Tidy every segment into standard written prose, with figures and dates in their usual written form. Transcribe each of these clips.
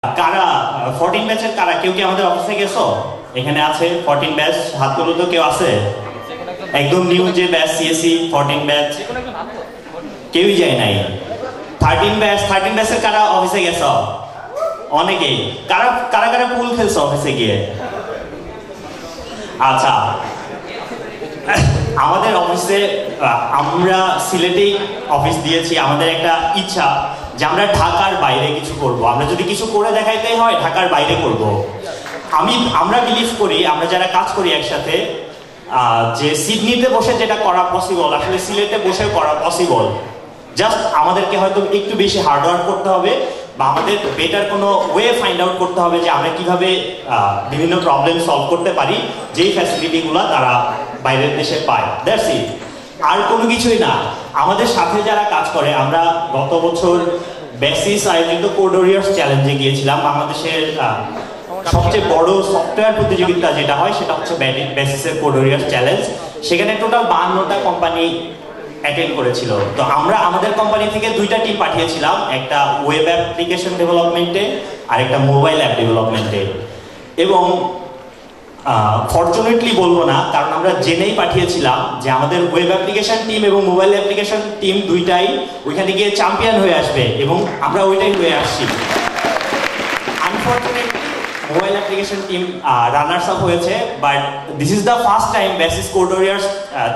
কারা 14 ব্যাচের কারা কেউ কি আমাদের অফিসে গেছো? এখানে আছে 14 ব্যাচ, হাত তুলো তো। কেউ আছে একদম নিউ যে ব্যাচ সিএসসি 14 ব্যাচ? কেউই যায় নাই। 13 ব্যাচের কারা অফিসে গেছো? অনেকেই। কারা কারা কারা পুল খেলছো অফিসে গিয়ে? আচ্ছা, আমাদের অফিসে আমরা সিলেটেই অফিস দিয়েছি। আমাদের একটা ইচ্ছা যে আমরা ঢাকার বাইরে কিছু করব। আমরা যদি কিছু করে দেখাইতে হয় ঢাকার বাইরে করব। আমরা বিলিভ করি, আমরা যারা কাজ করি একসাথে, যে সিডনিতে বসে যেটা করা পসিবল আসলে সিলেটে বসে করা পসিবল। জাস্ট আমাদেরকে হয়তো একটু বেশি হার্ডওয়ার্ক করতে হবে বা আমাদের বেটার কোনো ওয়ে ফাইন্ড আউট করতে হবে যে আমরা কিভাবে বিভিন্ন প্রবলেম সলভ করতে পারি, যেই ফ্যাসিলিটিগুলো তারা বাইরের দেশে পায়। দ্যাটস ইট, আর কোনো কিছুই না। আমাদের সাথে যারা কাজ করে, আমরা গত বছর বেসিস আয়োজিত কোড ওয়ারিয়র্স চ্যালেঞ্জে গিয়েছিলাম। বাংলাদেশের সবচেয়ে বড় সফটওয়্যার প্রতিযোগিতা যেটা হয় সেটা হচ্ছে বেসিসের কোড ওয়ারিয়র্স চ্যালেঞ্জ। সেখানে টোটাল 52টা কোম্পানি অ্যাটেন্ড করেছিল। তো আমরা আমাদের কোম্পানি থেকে 2টা টিম পাঠিয়েছিলাম, একটা ওয়েব অ্যাপ্লিকেশন ডেভেলপমেন্টে আর একটা মোবাইল অ্যাপ ডেভেলপমেন্টে। এবং ফরচুনেটলি বলবো না, কারণ আমরা জেনেই পাঠিয়েছিলাম যে আমাদের ওয়েব অ্যাপ্লিকেশন টিম এবং মোবাইল অ্যাপ্লিকেশন টিম দুইটাই ওইখানে গিয়ে চ্যাম্পিয়ন হয়ে আসবে, এবং আমরা ওইটাই হয়ে আসছি। Unfortunately mobile application team runners up হয়েছে, but this is the first time basis code warriors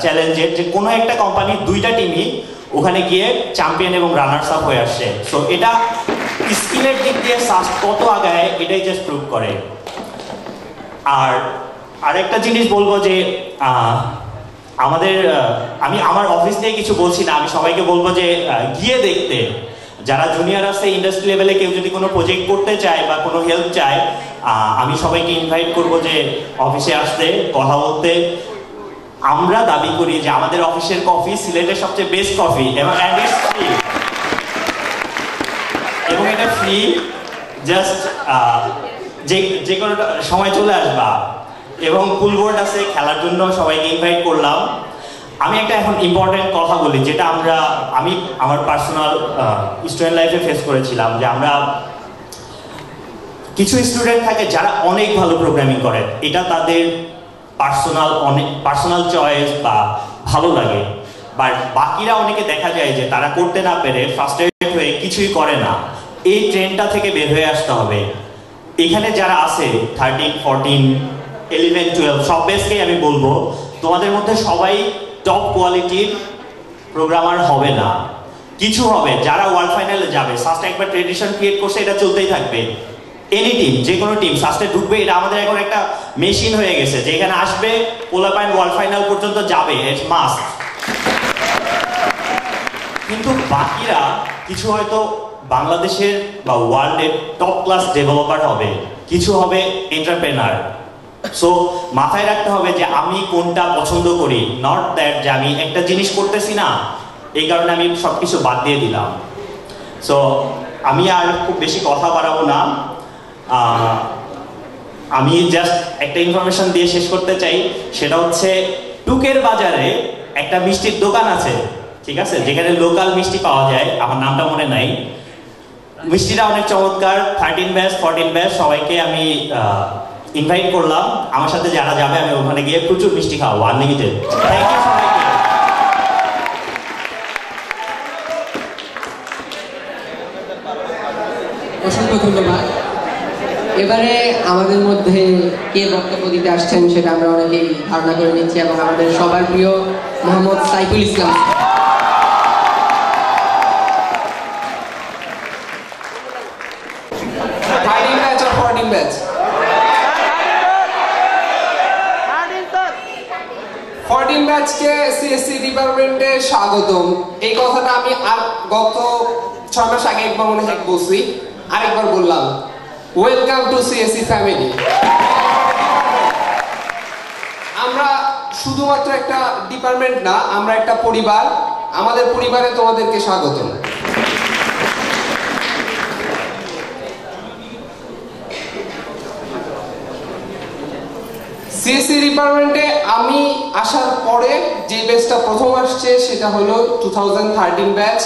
চ্যালেঞ্জের যে কোনো একটা কোম্পানির 2টা টিমই ওখানে গিয়ে চ্যাম্পিয়ন এবং রানার্স আপ হয়ে আসছে। সো এটা স্কিলের দিক দিয়ে সাস্ট কত আগায় এটাই জাস্ট প্রুভ করে। আর আরেকটা জিনিস বলবো যে আমি আমার অফিস থেকে কিছু বলছি না, আমি সবাইকে বলবো যে গিয়ে দেখতে। যারা জুনিয়র আছে ইন্ডাস্ট্রি লেভেলে কেউ যদি কোনো প্রজেক্ট করতে চায় বা কোনো হেল্প চায়, আমি সবাইকে ইনভাইট করবো যে অফিসে আসতে, কথা বলতে। আমরা দাবি করি যে আমাদের অফিসের কফি সিলেটের সবচেয়ে বেস্ট কফি, এবং এটা ফ্রি। জাস্ট যে কোনো সময় চলে আসবা। এবং পুল বোর্ড আছে, খেলার জন্য সবাইকে ইনভাইট করলাম। আমি একটা এখন ইম্পর্টেন্ট কথা বলি, যেটা আমি আমার পার্সোনাল স্টুডেন্ট লাইফে ফেস করেছিলাম, যে আমরা কিছু স্টুডেন্ট থাকে যারা অনেক ভালো প্রোগ্রামিং করে, এটা তাদের পার্সোনাল চয়েস বা ভালো লাগে। বাট বাকিরা অনেকে দেখা যায় যে তারা করতে না পেরে ফ্রাস্ট্রেটেড হয়ে কিছুই করে না। এই ট্রেন্ডটা থেকে বের হয়ে আসতে হবে। এখানে যারা আছে 13, 14, 11, 12 সব বেসকেই আমি বলবো, তোমাদের মধ্যে সবাই টপ কোয়ালিটির প্রোগ্রামার হবে না। কিছু হবে যারা ওয়ার্ল্ড ফাইনালে যাবে। সাস্ট একবার ট্রেডিশন ক্রিয়েট করছে, এটা চলতেই থাকবে। এনি টিম, যে কোনো টিম সাস্টে ঢুকবে, এটা আমাদের এখন একটা মেশিন হয়ে গেছে, যেখানে আসবে পোলাপাইন ওয়ার্ল্ড ফাইনাল পর্যন্ত যাবে, ইটস মাস্ট। কিন্তু বাকিরা কিছু হয়তো বাংলাদেশের বা ওয়ার্ল্ডের টপ ক্লাস ডেভেলপার হবে, কিছু হবে এন্টারপ্রেনার। সো মাথায় রাখতে হবে যে আমি কোনটা পছন্দ করি, নট দ্যাট যে আমি একটা জিনিস করতেছি না এই কারণে আমি সবকিছু বাদ দিয়ে দিলাম। সো আমি আর খুব বেশি কথা বাড়াবো না। আমি জাস্ট একটা ইনফরমেশন দিয়ে শেষ করতে চাই, সেটা হচ্ছে টুকের বাজারে একটা মিষ্টির দোকান আছে, ঠিক আছে, যেখানে লোকাল মিষ্টি পাওয়া যায়। আমার নামটা মনে নাই। মিষ্টিটা অনেক চমৎকার। 13 ব্যাচ 14 ব্যাচ সবাইকে আমি ইনভাইট করলাম। আমার সাথে যারা যাবে আমি ওখানে গিয়ে প্রচুর মিষ্টি খাওয়াবো, আনলিমিটেড। থ্যাংক ইউ সবাইকে। অসংখ্য ধন্যবাদ। এবারে আমাদের মধ্যে কে বক্তব্য দিতে আসছেন সেটা আমরা অনেকেই ধারণা করে নিচ্ছি, এবং আমাদের সবার প্রিয় মোহাম্মদ সাইফুল ইসলাম। সিএসসি ডিপার্টমেন্টে স্বাগতম। এই কথাটা আমি আর গত 6 মাস আগে একবার মনে হয় বলছি, আরেকবার বললাম, ওয়েলকাম টু সিএসসি ফ্যামিলি। আমরা শুধুমাত্র একটা ডিপার্টমেন্ট না, আমরা একটা পরিবার। আমাদের পরিবারে তোমাদেরকে স্বাগতম। সিএসসি ডিপার্টমেন্টে আমি আসার পরে যে ব্যাচটা প্রথম আসছে সেটা হলো 2013 ব্যাচ।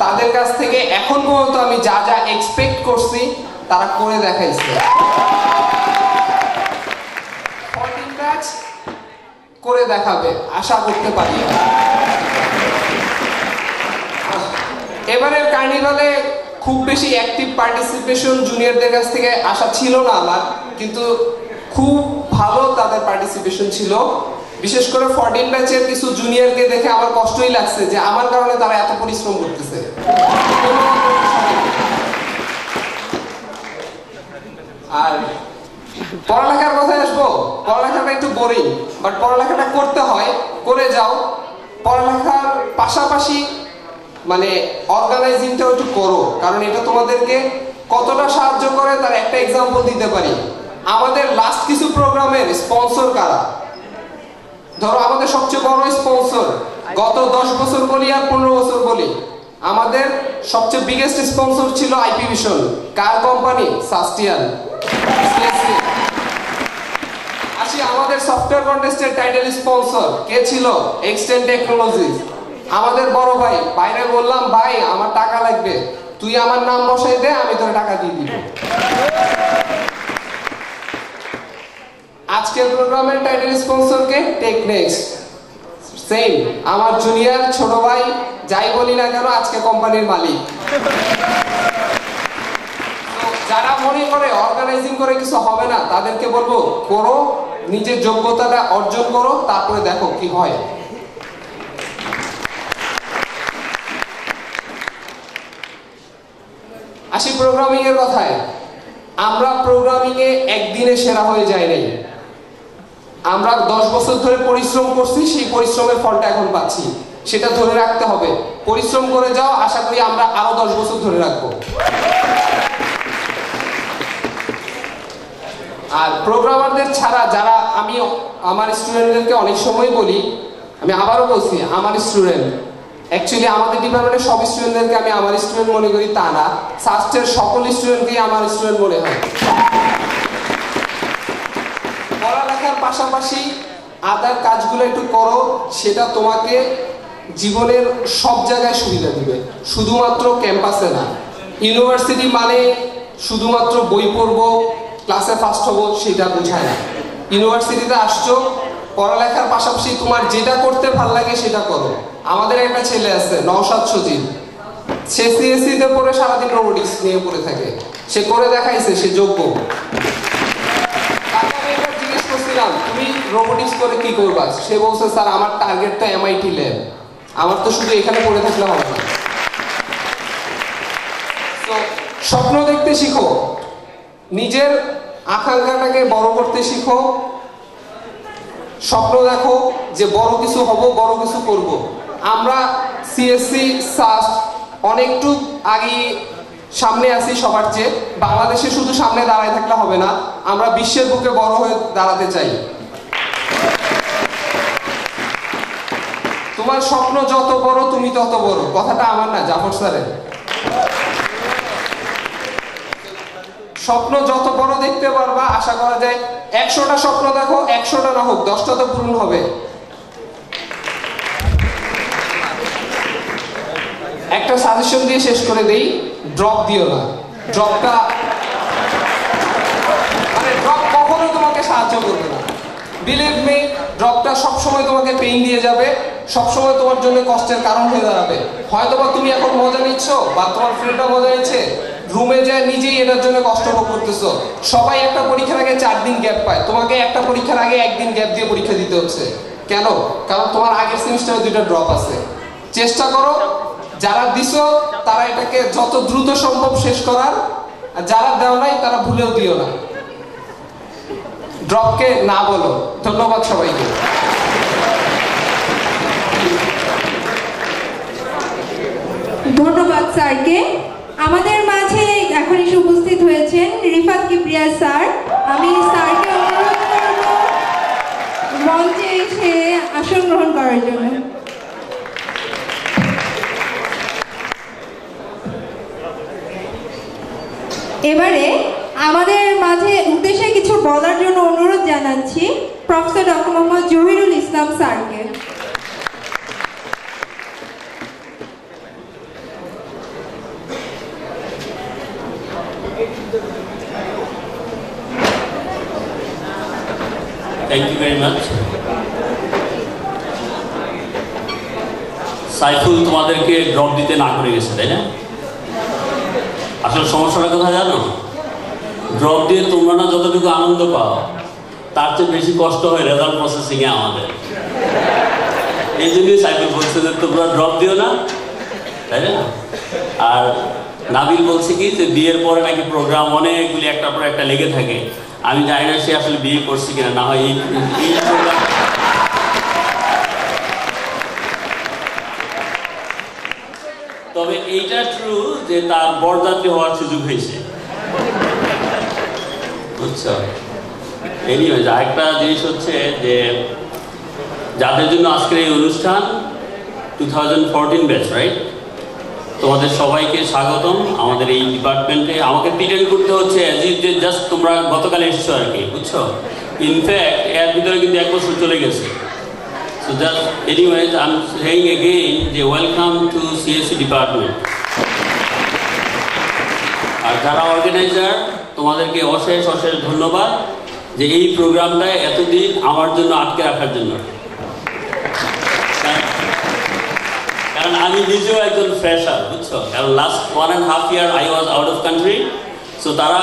তাদের কাছ থেকে এখন পর্যন্ত আমি যা যা এক্সপেক্ট করছি তারা করে দেখাইছে। 14 ব্যাচ করে দেখাবে, আশা করতে পারি। এবারের কার্নিভালে খুব বেশি অ্যাক্টিভ পার্টিসিপেশন জুনিয়রদের কাছ থেকে আশা ছিল না আমার, কিন্তু খুব ভালো তাদের পার্টিসিপেশন ছিল। বিশেষ করে 14 ব্যাচের কিছু জুনিয়রকে দেখে আমার কষ্টই লাগছে যে আমার কারণে তারা এত পরিশ্রম করতেছে। আর পড়ালেখার কথায় আসবো, পড়ালেখাটা একটু বোরিং, বাট পড়ালেখাটা করতে হয়, করে যাও। পড়ালেখার পাশাপাশি মানে অর্গানাইজিংটাও একটু করো, কারণ এটা তোমাদেরকে কতটা সাহায্য করে তার একটা এক্সাম্পল দিতে পারি। আমাদের লাস্ট কিছু প্রোগ্রামের স্পন্সর কারা? ধরো আমাদের সবচেয়ে বড় স্পন্সর গত 10 বছর বলি আর 15 বছর বলি, আমাদের সবচেয়ে বিগেস্ট স্পন্সর ছিল আইপি ভিশন। কার কোম্পানি? সাস্টিয়ান। আসি আমাদের সফটওয়্যার কন্টেস্টের টাইটেল স্পন্সর কে ছিল? Extend technologies. আমাদের বড় ভাই, বাইরে বললাম ভাই আমার টাকা লাগবে, তুই আমার নাম বসাই দে, আমি তোর টাকা দিয়ে দিব। আজকের প্রোগ্রামের টাইটেল স্পন্সর কে? টেকনেক্সট। সেম, আমার জুনিয়র ছোট ভাই, যাই বলি না কেন আজকে কোম্পানির মালিক। যারা মনে করে অর্গানাইজিং করে কিছু হবে না, তাদেরকে বলবো করো, নিজের যোগ্যতাটা অর্জন করো, তারপরে দেখো কি হয়। আসি প্রোগ্রামিং এর কথায়। আমরা প্রোগ্রামিং এ একদিনে সেরা হয়ে যাই নাই, আমরা 10 বছর ধরে পরিশ্রম করছি, সেই পরিশ্রমের ফলটা এখন পাচ্ছি, সেটা ধরে রাখতে হবে। পরিশ্রম করে যাও, আশা করি আমরা আরো 10 বছর ধরে রাখবো। আর প্রোগ্রামারদের ছাড়া যারা, আমি আমার স্টুডেন্টদেরকে অনেক সময় বলি, আমি আবারও বলছি আমার স্টুডেন্ট, অ্যাকচুয়ালি আমাদের ডিপার্টমেন্টের সব স্টুডেন্টদেরকে আমি আমার স্টুডেন্ট মনে করি তা না, সাস্টের সকল স্টুডেন্টকেই আমার স্টুডেন্ট মনে হয়। পড়ালেখার পাশাপাশি আদার কাজগুলো একটু করো, সেটা তোমাকে জীবনের সব জায়গায় সুবিধা দিবে, শুধুমাত্র ক্যাম্পাসে না। ইউনিভার্সিটি মানে শুধুমাত্র বই পড়বো, ক্লাসে ফার্স্ট হবো, সেটা বোঝায় না। ইউনিভার্সিটিতে আসছো, পড়ালেখার পাশাপাশি তোমার যেটা করতে ভাল লাগে সেটা করো। আমাদের একটা ছেলে আছে নওশাদ সজীব, সে সিএসসি তে পড়ে সারাদিন রোবোটিক্স নিয়ে পড়ে থাকে, সে করে দেখাইছে, সে যোগ্য। তাকে আমি একবার জিজ্ঞেস করছিলাম তুমি রোবোটিক্স করে কি করবা? সে বলছে স্যার আমার টার্গেট তো এমআইটি ল্যাব, আমার তো শুধু এখানে পড়ে থাকলে হবে না। তো স্বপ্ন দেখতে শিখো, নিজের আকাঙ্ক্ষাটাকে বড় করতে শিখো, স্বপ্ন দেখো যে বড় কিছু হব, বড় কিছু করব। আমরা সিএসসি সাস্ট অনেকটু আগে সামনে আছি সবার চেয়ে। বাংলাদেশে শুধু সামনে দাঁড়ায় থাকলে হবে না, আমরা বিশ্বের বুকে বড় হয়ে দাঁড়াতে চাই। তোমার স্বপ্ন যত বড় তুমি তত বড়, কথাটা আমার না, জাফর স্যারের। স্বপ্ন যত বড় দেখতে পারবা, আশা করা যায় 100টা স্বপ্ন দেখো, 100টা না হোক 10টা তো পূরণ হবে। একটা সাজেশন দিয়ে শেষ করে দেই, ড্রপ দিও না। ড্রপটা মানে ড্রপ কখনো তোমাকে সাহায্য করবে না, বিলিভ মি। ড্রপটা সবসময় তোমাকে পেইন দিয়ে যাবে, সবসময় তোমার জন্য কষ্টের কারণ হয়ে দাঁড়াবে। হয়তোবা তুমি এখন মজা নিচ্ছ বা তোমার ফ্রেন্ডরা মজা নিচ্ছে, রুমে যায় নিজেই এটার জন্য কষ্ট ভোগ করতেছো। সবাই একটা পরীক্ষার আগে 4 দিন গ্যাপ পায়, তোমাকে একটা পরীক্ষার আগে 1 দিন গ্যাপ দিয়ে পরীক্ষা দিতে হচ্ছে। কেন? কারণ তোমার আগের সেমিস্টারে 2টা ড্রপ আছে। চেষ্টা করো, যারা দিছো তারা এটাকে যত দ্রুত সম্ভব শেষ করার, আর যারা দেও নাই তারা ভুলেও দিও না। ড্রপকে না বলো। ধন্যবাদ সবাইকে। ধন্যবাদ স্যারকে। আমাদের মাঝে এখন এসে উপস্থিত হয়েছেন রিফাত কিবরিয়া স্যার। আমি স্যারকে অনুরোধ করব মঞ্চে এসে আসন গ্রহণ করার জন্য। এবারে আমাদের মাঝে উদ্দেশ্যে কিছু বলার জন্য অনুরোধ জানাচ্ছি প্রফেসর ডক্টর মোহাম্মদ জহিরুল ইসলাম স্যারকে। Thank you. Thank you very much. Saiful তোমাদেরকে ড্রপ দিতে না করে গেছে, তাই না? আসলে সমস্যাটা কোথায় জানো? ড্রপ দিয়ে তোমরা না যতটুকু আনন্দ পাও তার চেয়ে বেশি কষ্ট হয় রেজাল্ট প্রসেসিংয়ে আমাদের। এই জন্যই সাইফুল বলছে যে তোমরা ড্রপ দিও না, তাই না? আর নাবিল বলছে কি যে বিয়ের পরে নাকি প্রোগ্রাম অনেকগুলি একটার পর একটা লেগে থাকে। আমি জানি না সে আসলে বিয়ে করছে কিনা, না হয় এই প্রোগ্রাম। তবে এইটা ট্রু যে তার বরযাত্রী হওয়ার সুযোগ হয়েছে, বুঝছো? এনিওয়েজ, আরেকটা জিনিস হচ্ছে যে যাদের জন্য আজকের এই অনুষ্ঠান 2014 ব্যাচ, রাইট? তোমাদের সবাইকে স্বাগতম আমাদের এই ডিপার্টমেন্টে। আমাকে প্রিটেন্ড করতে হচ্ছে অ্যাজ ইফ যে জাস্ট তোমরা গতকাল এসছো আর কি, বুঝছো? ইনফ্যাক্ট এর ভিতরে কিন্তু 1 বছর চলে গেছে। So just anyways I am saying again যে ওয়েলকাম টু সিএসসি ডিপার্টমেন্ট। আর যারা অর্গানাইজার তোমাদেরকে অশেষ অশেষ ধন্যবাদ যে এই প্রোগ্রামটা এতদিন আমার জন্য আটকে রাখার জন্য। কারণ আমি নিজেও একজন ফ্রেশার, বুঝছো? কারণ last 1.5 year I was out of country, so তারা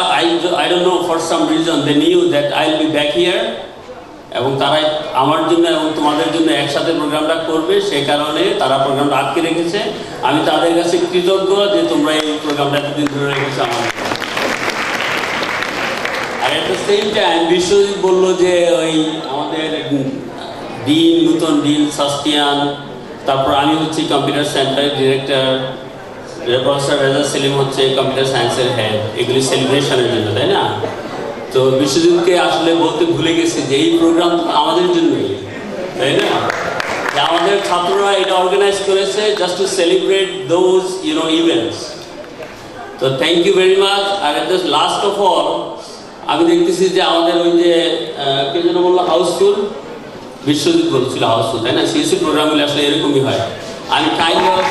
I don't know for some reason they knew that I'll be back here, এবং তারা আমার জন্য এবং তোমাদের জন্য একসাথে প্রোগ্রামটা করবে, সেই কারণে তারা প্রোগ্রামটা আটকে রেখেছে। আমি তাদের কাছে কৃতজ্ঞ যে তোমরা এই প্রোগ্রামটা এতদিন ধরে রেখেছো আমার। আর at the same time Biswajit বললো যে ওই আমাদের ডিন, নূতন ডিন সাস্তিয়ান, তারপর আমি হচ্ছি computer center director, professor Reza Selim হচ্ছে কম্পিউটার সায়েন্সের হেড, এগুলি সেলিব্রেশনের জন্য, তাই না? তো বিশ্বজিৎকে আসলে বলতে ভুলে গেছি যে এই প্রোগ্রাম আমাদের জন্যই, তাই না? আমাদের ছাত্ররা এটা অর্গানাইজ করেছে just to celebrate those events. তো থ্যাংক ইউ ভেরি মাচ। আর at the last of all আমি দেখতেছি যে আমাদের ওই যে কে যেন বললো হাউসফুল, বিশ্বজিৎ বলছিল হাউসফুল, তাই না? সিএসসি প্রোগ্রামগুলো আসলে এরকমই হয়। আমি kind of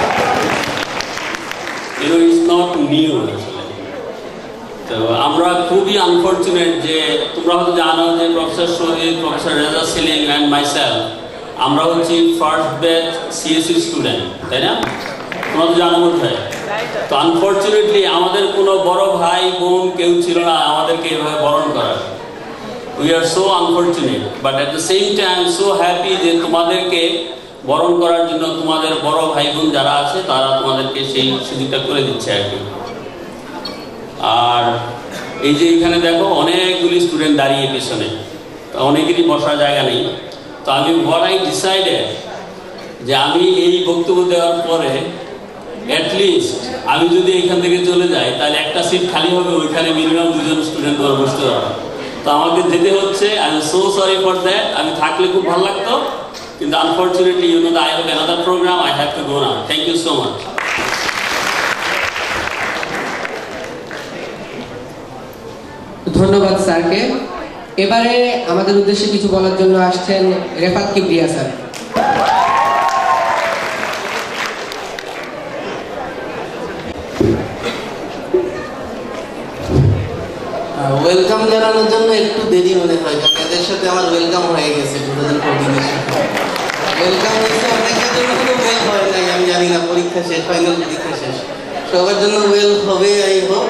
its not new আসলে। তো আমরা খুবই আনফর্চুনেট যে তোমরা হয়তো জানো যে professor Shahid, professor Reza Selim and myself আমরা হচ্ছি ফার্স্ট ব্যাচ সিএসসি স্টুডেন্ট, তাই না? তোমরা তো জানো বোধ হয়। তো আনফর্চুনেটলি আমাদের কোনো বড় ভাই বোন কেউ ছিল না আমাদেরকে এভাবে বরণ করার। We are so unfortunate, but at the same time so happy যে তোমাদেরকে বরণ করার জন্য তোমাদের বড় ভাই বোন যারা আছে তারা তোমাদেরকে সেই সুযোগটা করে দিচ্ছে আর কি। আর এই যে এখানে দেখো অনেকগুলি স্টুডেন্ট দাঁড়িয়ে পেছনে, তো অনেকেরই বসার জায়গা নেই। তো আমি what I decided যে আমি এই বক্তব্য দেওয়ার পরে অ্যাটলিস্ট আমি যদি এখান থেকে চলে যাই তাহলে একটা সিট খালি হবে, ওইখানে মিনিমাম 2 জন স্টুডেন্ট তোমার বসতে পারবে। তো আমাকে যেতে হচ্ছে, I am so sorry for that. আমি থাকলে খুব ভালো লাগতো, কিন্তু unfortunately you know I have another programme, I have to go now. Thank you so much. ধন্যবাদ স্যারকে। এবারে আমাদের উদ্দেশ্যে কিছু বলার জন্য আসছেন রেফাত কিবরিয়া স্যার। ওয়েলকাম জানানোর জন্য একটু দেরি মনে হয়, কারণ এদের সাথে আমার ওয়েলকাম হয়ে গেছে 2014 এর সাথে। ওয়েলকাম হচ্ছে অনেকের জন্য কোনো ওয়েল হয় নাই, আমি জানি না, পরীক্ষা শেষ, ফাইনাল পরীক্ষা শেষ, সবার জন্য ওয়েল হবে। আই হোপ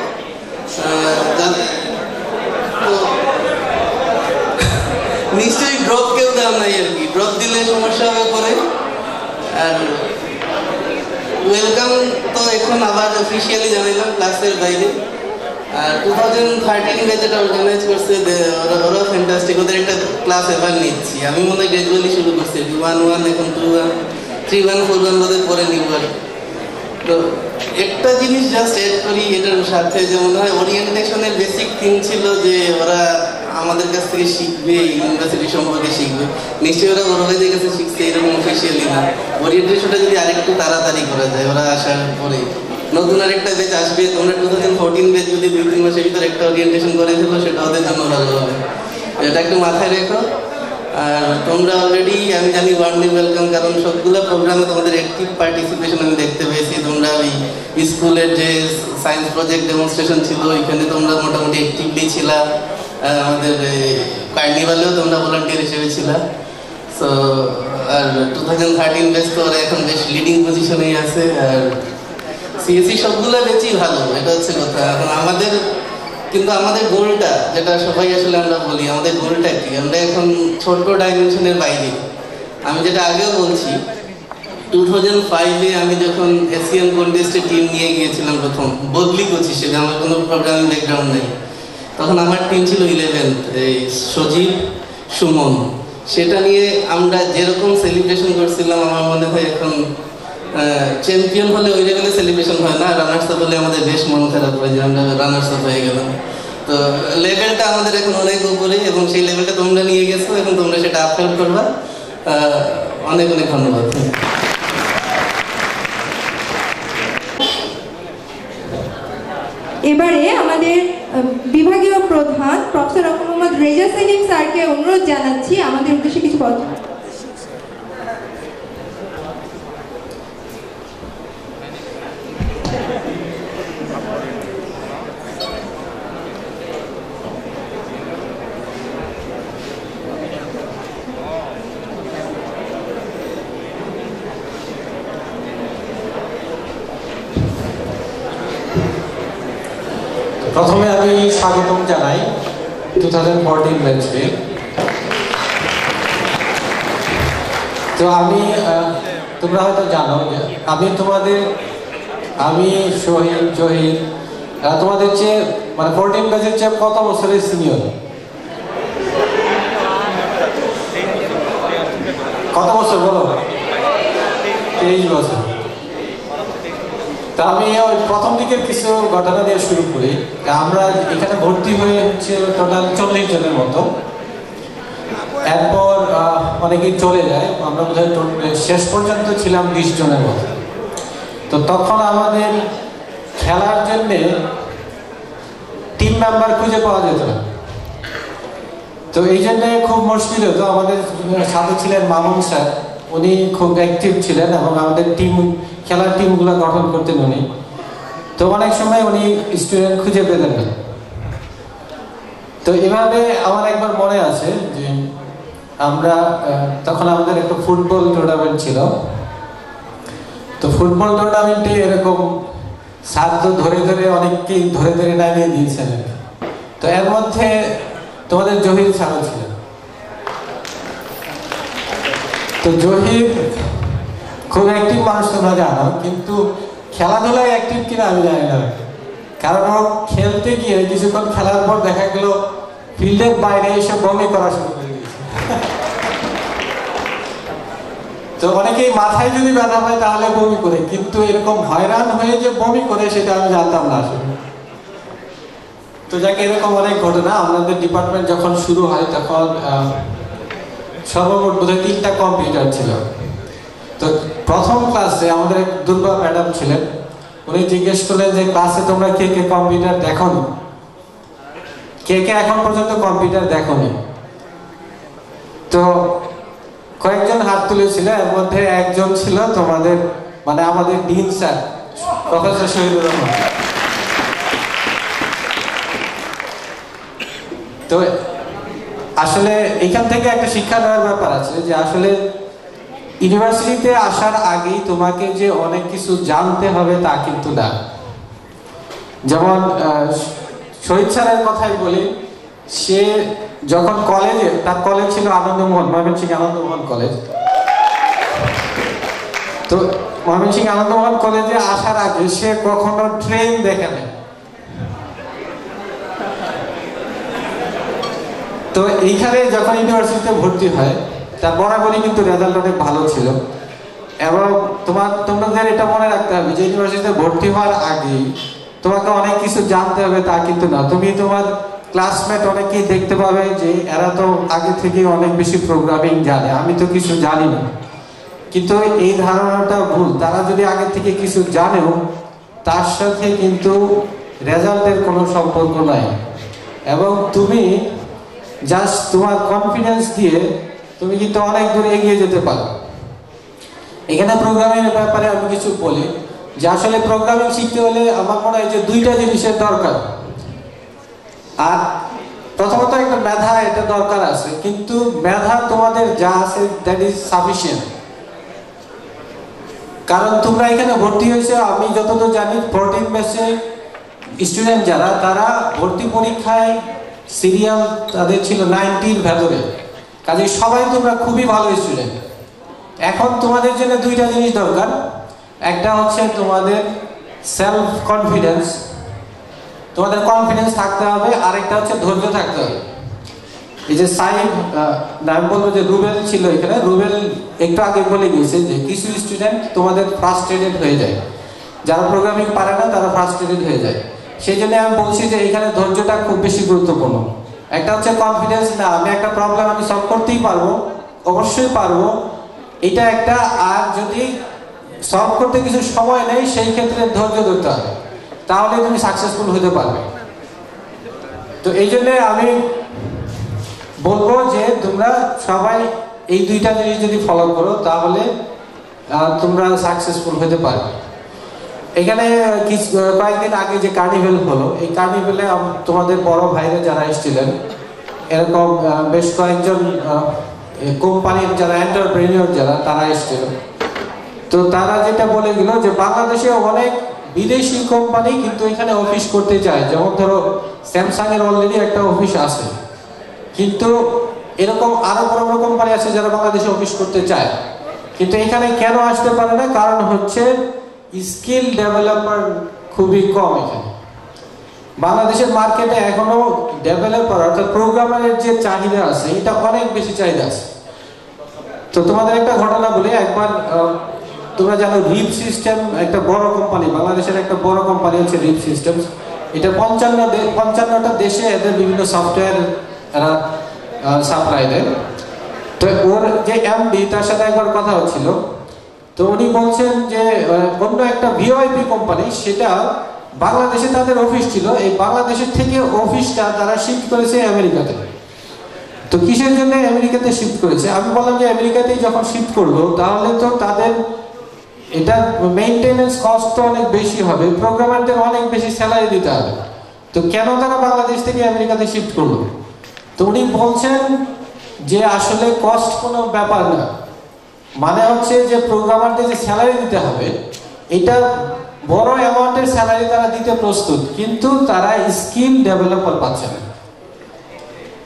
নিশ্চয়ই ড্রপ কেউ দেওয়া নাই আর কি, ড্রপ দিলে সমস্যা হবে পরে। আর ওয়েলকাম তো এখন আবার অফিসিয়ালি জানাইলাম ক্লাসের বাইরে। আর 2013 ব্যাচটা অর্গানাইজ করছে, ওরা ফ্যান্টাস্টিক, ওদের একটা ক্লাস এবার নিচ্ছি। আমি মনে হয় গ্র্যাজুয়ালি শুরু করছি, 1-1 এখন 2-1 3-1 4-1 ওদের পরে নিব আর। তো একটা জিনিস জাস্ট এড করি এটার সাথে, যে মনে হয় ওরিয়েন্টেশনের বেসিক থিং ছিল যে ওরা আমাদের কাছ থেকে শিখবে, ইউনিভার্সিটি সম্পর্কে শিখবে। নিশ্চয়ই ওরা ওরওয়াইজের কাছে শিখছে, এরকম অফিসিয়ালি না। ওরিয়েন্টেশনটা যদি আরেকটু তাড়াতাড়ি করা যায়, ওরা আসার পরে নতুন আরেকটা ব্যাচ আসবে, তোমরা 2014 ব্যাচ যদি 2-3 মাসের ভিতরে একটা ওরিয়েন্টেশন করে ফেলো, সেটা ওদের জন্য ভালো হবে। এটা একটু মাথায় রেখো। আর তোমরা অলরেডি আমি জানি ওয়ার্মলি ওয়েলকাম, কারণ সবগুলো প্রোগ্রামে তোমাদের অ্যাক্টিভ পার্টিসিপেশন আমি দেখতে পেয়েছি। তোমরা ওই স্কুলের যে সায়েন্স প্রজেক্ট ডেমনস্ট্রেশন ছিল, ওইখানে তোমরা মোটামুটি অ্যাক্টিভলি ছিলা। আমাদের কার্নিভালেও তোমরা ভলান্টিয়ার হিসেবে ছিল। সো আর 2013 ব্যাচ তো ওরা এখন বেশ লিডিং পজিশনেই আছে। আর সিএসসি সবগুলো বেশি ভালো, এটা হচ্ছে কথা। এখন আমাদের কিন্তু আমাদের গোলটা যেটা সবাই আসলে আমরা বলি, আমাদের গোলটা কি, আমরা এখন ছোট ডাইমেনশনের বাইরে। আমি যেটা আগেও বলছি, 2005-এ আমি যখন এশিয়ান কন্টেস্টে টিম নিয়ে গিয়েছিলাম প্রথম বদলি কোচ হিসেবে, আমার কোনো প্রোগ্রামিং ব্যাকগ্রাউন্ড নেই, তখন আমার টিম ছিল 11th, এই সজীব, সুমন। সেটা নিয়ে আমরা যেরকম সেলিব্রেশন করছিলাম, আমার মনে হয় এখন চ্যাম্পিয়ন হলে ওই লেভেলে সেলিব্রেশন হয় না, রানার্স আপ হলে আমাদের বেশ মন খারাপ হয় যে আমরা রানার্স আপ হয়ে গেলাম। তো লেভেলটা আমাদের এখন অনেক উপরে, এবং সেই লেভেলটা তোমরা নিয়ে গেছো, এখন তোমরা সেটা আপলোড করবা। অনেক অনেক ধন্যবাদ। এবারে আমাদের বিভাগীয় প্রধান প্রফেসর মোহাম্মদ রেজা সেলিম স্যারকে অনুরোধ জানাচ্ছি আমাদের উদ্দেশ্যে কিছু কথা। প্রথমে আমি স্বাগতম জানাই 2014 ব্যাচকে। তো আমি তোমরা হয়তো জানো যে আমি শহীদ জহির তোমাদের চেয়ে মানে 14 ব্যাচের চেয়ে কত বছরের সিনিয়র? কত বছর বলো? 23 বছর। তা আমি ওই প্রথম দিকের কিছু ঘটনা দিয়ে শুরু করি। আমরা এখানে ভর্তি হয়ে হচ্ছে টোটাল 40 জনের মতো। এরপর অনেকেই চলে যায়, আমরা বোধহয় শেষ পর্যন্ত ছিলাম 20 জনের মতো। তো তখন আমাদের খেলার জন্যে টিম মেম্বার খুঁজে পাওয়া যেত না। তো এই জন্যে খুব মুশকিল হতো। আমাদের সাথে ছিলেন মামুন স্যার, উনি খুব অ্যাক্টিভ ছিলেন এবং আমাদের খেলার টিমগুলো গঠন করতেন উনি। তো অনেক সময় উনি স্টুডেন্ট খুঁজে পেতেন না। তো এভাবে আমার একবার মনে আছে যে আমরা তখন আমাদের একটা ফুটবল টুর্নামেন্ট ছিল। তো ফুটবল টুর্নামেন্টে এরকম স্যার তো ধরে অনেককেই ধরে নামিয়ে দিয়েছেন। তো এর মধ্যে তোমাদের জহির স্যারও ছিলেন। তো জহির খুব অ্যাক্টিভ মানুষ, তোমরা জানো, কিন্তু খেলাধুলায় অ্যাক্টিভ কিনা আমি জানি না। কারণ ও খেলতে গিয়ে কিছুক্ষণ খেলার পর দেখা গেল ফিল্ডের বাইরে এসে বমি করা শুরু করে দিয়েছে। তো অনেকেই মাথায় যদি ব্যথা হয় তাহলে বমি করে, কিন্তু এরকম হয়রান হয়ে যে বমি করে সেটা আমি জানতাম না আসলে। তো যাকে এরকম অনেক ঘটনা। আমাদের ডিপার্টমেন্ট যখন শুরু হয় তখন সর্বমোট বোধহয় 3টা কম্পিউটার ছিল। তো প্রথম ক্লাসে আমাদের এক দুর্গা ম্যাডাম ছিলেন, উনি জিজ্ঞেস করলেন যে ক্লাসে তোমরা কে কে কম্পিউটার দেখোনি, কে কে এখন পর্যন্ত কম্পিউটার দেখোনি। তো কয়েকজন হাত তুলেছিল, এর মধ্যে একজন ছিল তোমাদের মানে আমাদের dean sir professor Shahidur Rahman. তো আসলে এখান থেকে একটা শিক্ষা নেওয়ার ব্যাপার আছে যে আসলে ইউনিভার্সিটিতে আসার আগেই তোমাকে যে অনেক কিছু জানতে হবে তা কিন্তু না। যেমন শহীদ স্যারের কথাই বলি, সে যখন কলেজে, তার কলেজ ছিল আনন্দমোহন, ময়মনসিংহ আনন্দমোহন কলেজ। তো ময়মনসিংহ আনন্দমোহন কলেজে আসার আগে সে কখনো ট্রেন দেখে নেয়। তো এইখানে যখন ইউনিভার্সিটিতে ভর্তি হয় তার বরাবরই কিন্তু রেজাল্ট অনেক ভালো ছিল। এবং তোমাদের এটা মনে রাখতে হবে যে ইউনিভার্সিটিতে ভর্তি হওয়ার আগেই তোমাকে অনেক কিছু জানতে হবে তা কিন্তু না। তুমি তোমার ক্লাসমেট অনেকেই দেখতে পাবে যে এরা তো আগে থেকে অনেক বেশি প্রোগ্রামিং জানে, আমি তো কিছু জানি না। কিন্তু এই ধারণাটা ভুল। তারা যদি আগে থেকে কিছু জানেও তার সাথে কিন্তু রেজাল্টের কোনো সম্পর্ক নাই। এবং তুমি জাস্ট তোমার কনফিডেন্স দিয়ে তুমি কিন্তু অনেক দূরে এগিয়ে যেতে পারো। এখানে প্রোগ্রামিং এর ব্যাপারে আমি কিছু বলি যে আসলে প্রোগ্রামিং শিখতে হলে আমার মনে হয় যে 2টা জিনিসের দরকার। আর প্রথমত একটা মেধা এটা দরকার আছে, কিন্তু মেধা তোমাদের যা আছে দ্যাট ইজ সাফিসিয়েন্ট। কারণ তোমরা এখানে ভর্তি হয়েছে, আমি যতদূর জানি 14 ব্যাচে স্টুডেন্ট যারা, তারা ভর্তি পরীক্ষায় সিরিয়াল তাদের ছিল 90-র ভেতরে। কাজে সবাই তোমরা খুবই ভালো স্টুডেন্ট। এখন তোমাদের জন্য দুইটা জিনিস দরকার, একটা হচ্ছে তোমাদের সেলফ কনফিডেন্স, তোমাদের কনফিডেন্স থাকতে হবে, আরেকটা হচ্ছে ধৈর্য থাকতে হবে। এই যে সাইড আমি বলবো যে রুবেল ছিল এখানে, রুবেল একটু আগে বলে গিয়েছে যে কিছু স্টুডেন্ট তোমাদের ফ্রাস্ট্রেটেড হয়ে যায়, যারা প্রোগ্রামিং পারে না তারা ফ্রাস্ট্রেটেড হয়ে যায়। সেই জন্য আমি বলছি যে এখানে ধৈর্যটা খুব বেশি গুরুত্বপূর্ণ। একটা হচ্ছে কনফিডেন্স, না আমি একটা প্রবলেম আমি সলভ করতেই পারবো, অবশ্যই পারবো, এটা একটা। আর যদি সলভ করতে কিছু সময় নেই সেই ক্ষেত্রে ধৈর্য ধরতে হবে, তাহলে তুমি সাকসেসফুল হতে পারবে। তো এই জন্য আমি বলবো যে তোমরা সবাই এই দুইটা জিনিস যদি ফলো করো তাহলে তোমরা সাকসেসফুল হতে পারবে। এখানে কয়েকদিন আগে যে কার্নিভেল হলো, এই কার্নিভেলে তোমাদের বড় ভাইরা যারা এসেছিলেন, এরকম বেশ কয়েকজন কোম্পানির যারা এন্টারপ্রেনিয়র যারা, তারা এসেছিল। তো তারা যেটা বলে গেল যে বাংলাদেশে অনেক বিদেশি কোম্পানি কিন্তু এখানে অফিস করতে চায়, যেমন ধরো স্যামসাং এর অলরেডি একটা অফিস আছে, কিন্তু এরকম আরো বড় বড় কোম্পানি আছে যারা বাংলাদেশে অফিস করতে চায়, কিন্তু এখানে কেন আসতে পারে না? কারণ হচ্ছে স্কিল ডেভেলপার খুবই কম। এখানে বাংলাদেশের মার্কেটে এখনো ডেভেলপার অর্থাৎ প্রোগ্রামারের যে চাহিদা আছে এটা অনেক বেশি চাহিদা আছে। তো তোমাদের একটা ঘটনা বলি, একবার তোমরা জানো রিপ সিস্টেম একটা বড় কোম্পানি, বাংলাদেশের একটা বড় কোম্পানি হচ্ছে রিপ সিস্টেম। এটা 55টা দেশে এদের বিভিন্ন সফটওয়্যার এরা সাপ্লাই দেয়। তো ওর যে এমডি, তার সাথে একবার কথা হচ্ছিল, তো উনি বলছেন যে অন্য একটা ভিওআইপি কোম্পানি, সেটা বাংলাদেশে তাদের অফিস ছিল, এই বাংলাদেশের থেকে অফিসটা তারা শিফট করেছে আমেরিকাতে। তো কিসের জন্য আমেরিকাতে শিফট করেছে? আমি বললাম যে আমেরিকাতেই যখন শিফট করলো তাহলে তো তাদের এটা মেইনটেনেন্স কস্ট তো অনেক বেশি হবে, প্রোগ্রামারদের অনেক বেশি স্যালারি দিতে হবে, তো কেন তারা বাংলাদেশ থেকে আমেরিকাতে শিফট করলো? তো উনি বলছেন যে আসলে কস্ট কোনো ব্যাপার না, মানে হচ্ছে যে প্রোগ্রামারদের যে স্যালারি দিতে হবে এটা বড় অ্যামাউন্টের স্যালারি তারা দিতে প্রস্তুত, কিন্তু তারা স্কিল ডেভেলপার পাচ্ছে না।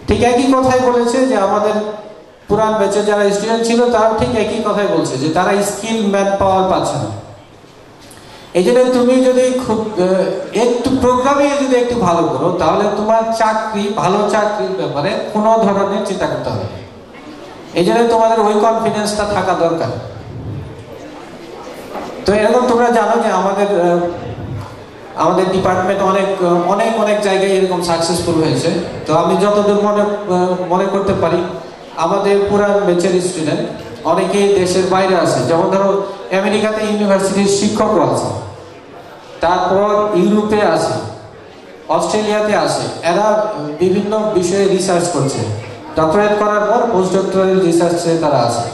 ঠিক একই কথাই বলেছে যে আমাদের পুরান ব্যাচে যারা স্টুডেন্ট ছিল তারাও ঠিক একই কথাই বলছে যে তারা স্কিল ম্যান পাওয়ার পাচ্ছে না। এই জন্য তুমি যদি খুব একটু প্রোগ্রামিং যদি একটু ভালো করো তাহলে তোমার চাকরি, ভালো চাকরির ব্যাপারে কোনো ধরনের চিন্তা করতে হবে। এই জন্য তোমাদের ওই কনফিডেন্সটা থাকা দরকার। তো এরকম তোমরা জানো যে আমাদের ডিপার্টমেন্ট অনেক জায়গায় এরকম সাকসেসফুল হয়েছে। তো আমি যতদূর মনে করতে পারি আমাদের পুরান ব্যাচের স্টুডেন্ট অনেকেই দেশের বাইরে আছে, যেমন ধরো আমেরিকাতে ইউনিভার্সিটির শিক্ষকও আছে, তারপর ইউরোপে আছে, অস্ট্রেলিয়াতে আছে, এরা বিভিন্ন বিষয়ে রিসার্চ করছে, ডক্টরেট করার পর পোস্ট ডক্টরাল রিসার্চে তারা আছে।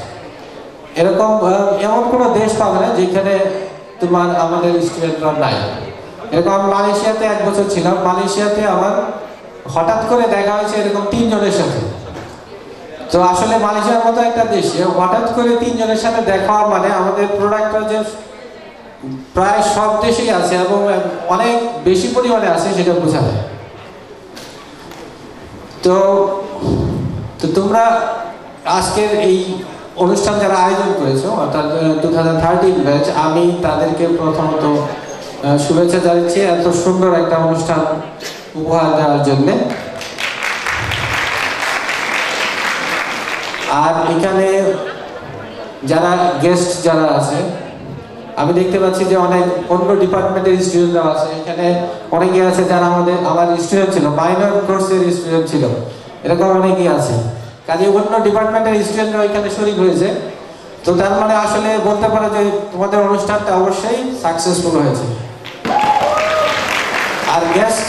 এরকম এমন কোনো দেশ পাবে না যেখানে তোমার আমাদের স্টুডেন্টরা নাই। এরকম আমি মালয়েশিয়াতে 1 বছর ছিলাম, মালয়েশিয়াতে আমার হঠাৎ করে দেখা হয়েছে এরকম 3 জনের সাথে। তো আসলে মালয়েশিয়ার মতো একটা দেশে হঠাৎ করে 3 জনের সাথে দেখা মানে আমাদের প্রোডাক্টটা যে প্রায় সব দেশেই আছে এবং অনেক বেশি পরিমাণে আছে সেটা বোঝা যায়। তো তোমরা আজকের এই অনুষ্ঠান যারা আয়োজন করেছো অর্থাৎ 2013 ব্যাচ, আমি তাদেরকে প্রথমত শুভেচ্ছা জানাচ্ছি এত সুন্দর একটা অনুষ্ঠান উপহার দেওয়ার জন্য। আর এখানে যারা গেস্ট যারা আছে আমি দেখতে পাচ্ছি যে অনেক অন্য ডিপার্টমেন্টের স্টুডেন্টরা আছে, এখানে অনেকে আছে যারা আমার স্টুডেন্ট ছিল, মাইনর কোর্সের স্টুডেন্ট ছিল, এরকম অনেকেই আছে। কাজে অন্য ডিপার্টমেন্টের স্টুডেন্টরা এখানে শরীক হয়েছে। তো তার মানে আসলে বলতে পারো যে তোমাদের অনুষ্ঠানটা অবশ্যই সাকসেসফুল হয়েছে। আর গেস্ট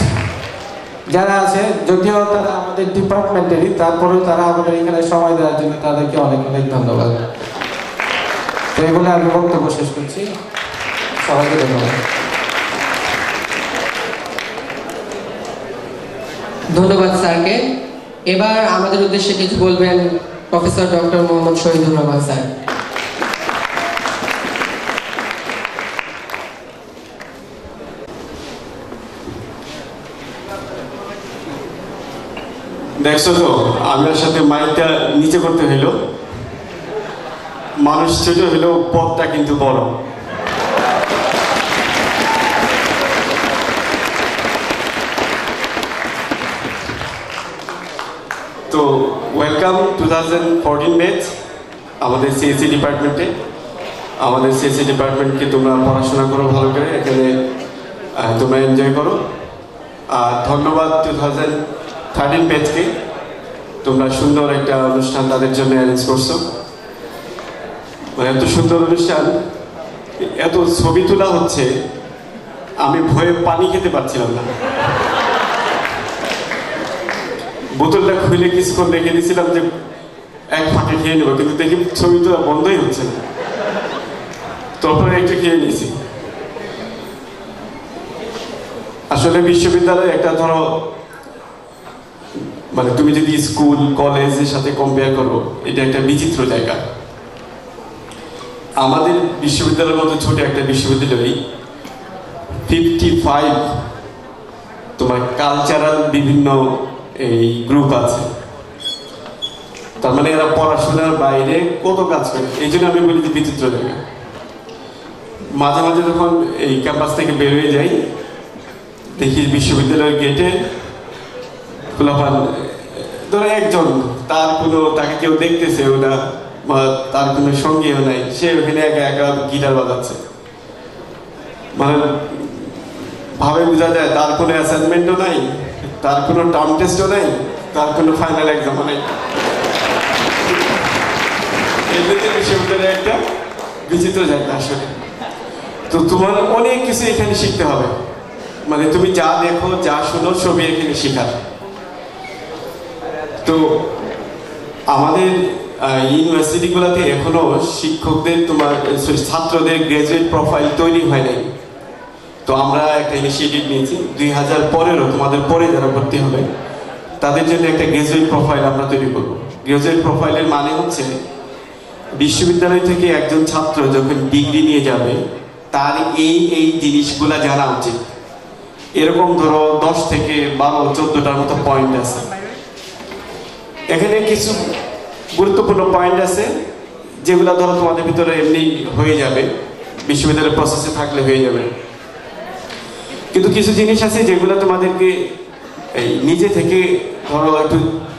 যারা আছে যদিও তারা আমাদের ডিপার্টমেন্টেরই, তারপরেও তারা আমাদের এখানে সময় দেওয়ার জন্য তাদেরকে অনেক ধন্যবাদ। তো এই বলে আমি বক্তব্য শেষ করছি, সবাইকে ধন্যবাদ। ধন্যবাদ স্যারকে। এবার আমাদের উদ্দেশ্যে কিছু বলবেন professor doctor Mohammad Shahidur Rahman sir. দেখছো তো আমার সাথে মাইকটা নিচে করতে হইলো, মানুষ ছোট হলেও পথটা কিন্তু বড়। তো ওয়েলকাম 2014 ব্যাচ আমাদের সিএসসি ডিপার্টমেন্টে। আমাদের সিএসসি ডিপার্টমেন্টকে তোমরা পড়াশোনা করো ভালো করে, এখানে তোমরা এনজয় করো। আর ধন্যবাদ 2013 ব্যাচকে, তোমরা সুন্দর একটা অনুষ্ঠান তাদের জন্য অ্যারেঞ্জ করছো। মানে এত সুন্দর অনুষ্ঠান, এত ছবি তোলা হচ্ছে, আমি ভয়ে পানি খেতে পারছিলাম না। বোতলটা খুলে কিছুক্ষণ রেখে দিয়েছিলাম যে এক ফাঁকে খেয়ে নেবো, কিন্তু দেখি ছবি তোলা বন্ধই হচ্ছে না, তারপরে একটু খেয়ে নিয়েছি। আসলে বিশ্ববিদ্যালয় একটা ধরো, মানে তুমি যদি স্কুল কলেজের সাথে কম্পেয়ার করো, এটা একটা বিচিত্র জায়গা। আমাদের বিশ্ববিদ্যালয়ের মতো ছোট একটা বিশ্ববিদ্যালয় 55 তোমার কালচারাল বিভিন্ন এই গ্রুপ আছে। তার মানে এরা পড়াশোনার বাইরে কত কাজ করে, এই জন্য আমি বলি যে বিচিত্র জায়গা। মাঝে মাঝে যখন এই ক্যাম্পাস থেকে বের হয়ে যাই, দেখি বিশ্ববিদ্যালয়ের গেটে খোলাপান ধরো একজন, তার কোনো তাকে কেউ দেখতেছেও না, তার কোনো সঙ্গীও নাই, সে ওখানে একা একা গিটার বাজাচ্ছে। মানে ভাবে বোঝা যায় তার কোনো অ্যাসাইনমেন্টও নাই, তার কোনো টার্ম টেস্টও নাই, তার কোনো ফাইনাল এক্সামও নাই। এমনিতে বিশ্ববিদ্যালয়ে একটা বিচিত্র জায়গা আসলে। তো তোমার অনেক কিছু এখানে শিখতে হবে, মানে তুমি যা দেখো যা শোনো সবই এখানে শেখার। তো আমাদের ইউনিভার্সিটিগুলোতে এখনো শিক্ষকদের তোমার ছাত্রদের গ্রাজুয়েট প্রোফাইল তৈরি হয় নাই। তো আমরা একটা ইনিশিয়েটিভ নিয়েছি, 2015 তোমাদের পরে যারা ভর্তি হবে তাদের জন্য একটা গ্রাজুয়েট প্রোফাইল আমরা তৈরি করব। গ্রাজুয়েট প্রোফাইলের মানে হচ্ছে বিশ্ববিদ্যালয় থেকে একজন ছাত্র যখন ডিগ্রি নিয়ে যাবে তার এই জিনিসগুলা জানা উচিত। এরকম ধরো 10 থেকে 12-14টার মতো পয়েন্ট আছে। এখানে কিছু গুরুত্বপূর্ণ পয়েন্ট আছে যেগুলো ধরো তোমাদের ভিতরে এমনি হয়ে যাবে, বিশ্ববিদ্যালয়ের প্রসেসে থাকলে হয়ে যাবে। কিন্তু কিছু জিনিস আছে যেগুলো তোমাদেরকে এই নিজে থেকে ধরো একটু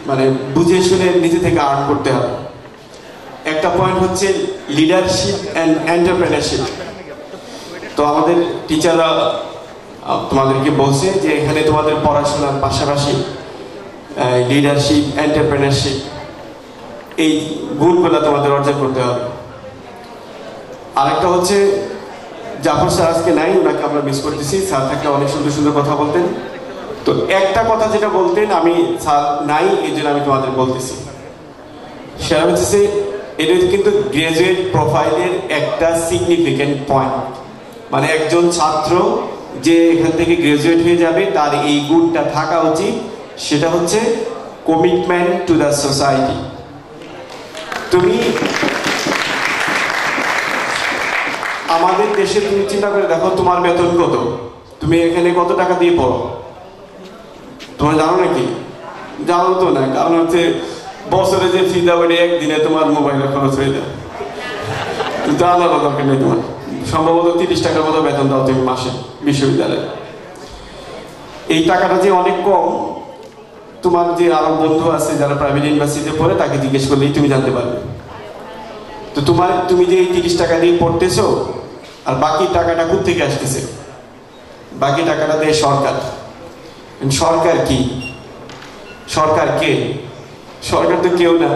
মানে বুঝে শুনে নিজে থেকে আর্ন করতে হবে। একটা পয়েন্ট হচ্ছে লিডারশিপ অ্যান্ড এন্টারপ্রেনারশিপ। তো আমাদের টিচাররা তোমাদেরকে বলছে যে এখানে তোমাদের পড়াশোনার পাশাপাশি লিডারশিপ এন্টারপ্রেনারশিপ এই গুণগুলো তোমাদের অর্জন করতে হবে। আরেকটা হচ্ছে জাফর স্যার আজকে নাই, ওনাকে আমরা মিস করতেছি। স্যার থাকলে অনেক সুন্দর সুন্দর কথা বলতেন। তো একটা কথা যেটা বলতেন, আমি স্যার নাই এই জন্য আমি তোমাদের বলতেছি, সেটা হচ্ছে এটা কিন্তু গ্রাজুয়েট প্রোফাইলের একটা সিগনিফিকেন্ট পয়েন্ট। মানে একজন ছাত্র যে এখান থেকে গ্রাজুয়েট হয়ে যাবে তার এই গুণটা থাকা উচিত, সেটা হচ্ছে কমিটমেন্ট টু দ্য সোসাইটি। তুমি আমাদের দেশে তুমি চিন্তা করে দেখো, তোমার বেতন কত, তুমি এখানে কত টাকা দিয়ে পড়ো তোমরা জানো নাকি? জানো তো না, কারণ হচ্ছে বছরে যে ফি দেওয়া একদিনে তোমার মোবাইলের খরচ হয়ে যায়। জানার দরকার নেই, তোমার সম্ভবত 30 টাকার মতো বেতন দাও তুমি মাসে বিশ্ববিদ্যালয়ে। এই টাকাটা যে অনেক কম, তোমার যে আরো বন্ধু আছে যারা প্রাইভেট ইউনিভার্সিটিতে পড়ে তাকে জিজ্ঞেস করলেই তুমি জানতে পারবে। তো তুমি যে এই 30 টাকা দিয়ে পড়তেছো, আর বাকি টাকাটা কোথা থেকে আসতেছে? বাকি টাকাটা দেয় সরকার। সরকার কি? সরকার কে? সরকার তো কেউ না।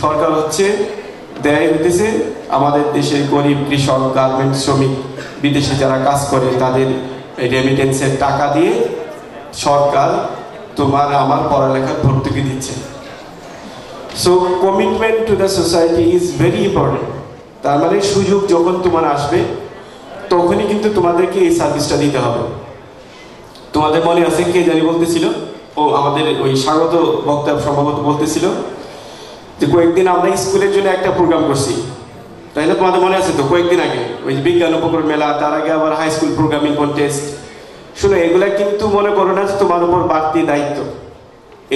সরকার হচ্ছে দেয় হইতেছে আমাদের দেশের গরিব কৃষক, গার্মেন্টস শ্রমিক, বিদেশে যারা কাজ করে তাদের রেমিটেন্সের টাকা দিয়ে সরকার তোমার আমার পড়ালেখার ভর্তুকি দিচ্ছে। So commitment to the society is very important. তার মানে সুযোগ যখন তোমার আসবে তখনই কিন্তু তোমাদেরকে এই সার্ভিসটা দিতে হবে। তোমাদের মনে আছে কে জানি বলতেছিল ও আমাদের ওই স্বাগত বক্তা সম্ভবত বলতেছিল যে কয়েকদিন আমরা স্কুলের জন্য একটা প্রোগ্রাম করছি, তাই না? তোমাদের মনে আছে তো কয়েকদিন আগে ওই বিজ্ঞান উপকরণ মেলা, তার আগে আবার হাই স্কুল প্রোগ্রামিং কন্টেস্ট। শুনো, এগুলা কিন্তু মনে করো না যে তোমার উপর বাড়তি দায়িত্ব,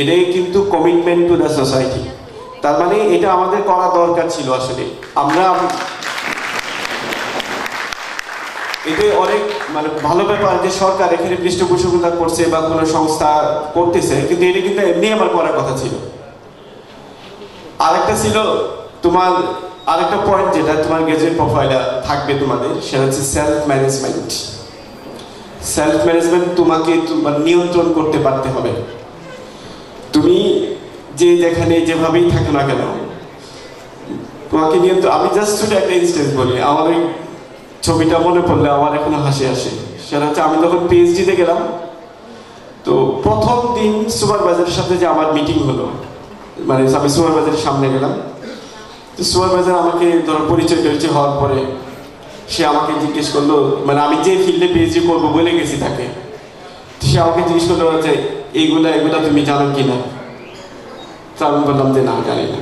এটাই কিন্তু কমিটমেন্ট টু দ্য সোসাইটি। তার মানে এটা আমাদের করা দরকার ছিল আসলে। আমরা এটাই অনেক মানে ভালো ব্যাপার যে সরকার এখানে পৃষ্ঠপোষকতা করছে বা কোনো সংস্থা করতেছে, কিন্তু এটা কিন্তু এমনি আমার করার কথা ছিল। আরেকটা ছিল তোমার আরেকটা পয়েন্ট যেটা তোমার গ্রাজুয়েট প্রোফাইলে থাকবে তোমাদের, সেটা হচ্ছে সেলফ ম্যানেজমেন্ট। সেলফ ম্যানেজমেন্ট তোমাকে তোমার নিয়ন্ত্রণ করতে পারতে হবে। তুমি যে যেখানে যেভাবেই থাকো না কেন তোমাকে নিয়ন্ত্রণ। আমি জাস্ট ছোট একটা ইনস্টেন্স বলি, আমার ওই ছবিটা মনে পড়লে আমার এখনো হাসি আসে। সেটা হচ্ছে আমি যখন পিএইচডিতে গেলাম, তো প্রথম দিন সুপারভাইজারের সাথে যে আমার মিটিং হলো, মানে আমি সুপারভাইজারের সামনে গেলাম, তো সুপারভাইজার আমাকে ধরো পরিচয় টরিচয় হওয়ার পরে সে আমাকে জিজ্ঞেস করলো, মানে আমি যে ফিল্ডে পিএইচডি করবো বলে গেছি তাকে, সে আমাকে জিজ্ঞেস করলো যে এইগুলা তুমি জানো কিনা? তো আমি বললাম যে না, জানি না।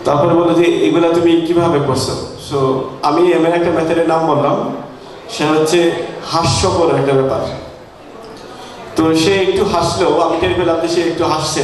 তারপরে বললো যে এগুলা তুমি কিভাবে করছো? সো আমি এমন একটা মেথডের নাম বললাম, সেটা হচ্ছে হাস্যকর একটা ব্যাপার। তো সে একটু হাসলেও আমি টের পেলাম যে সে একটু হাসছে।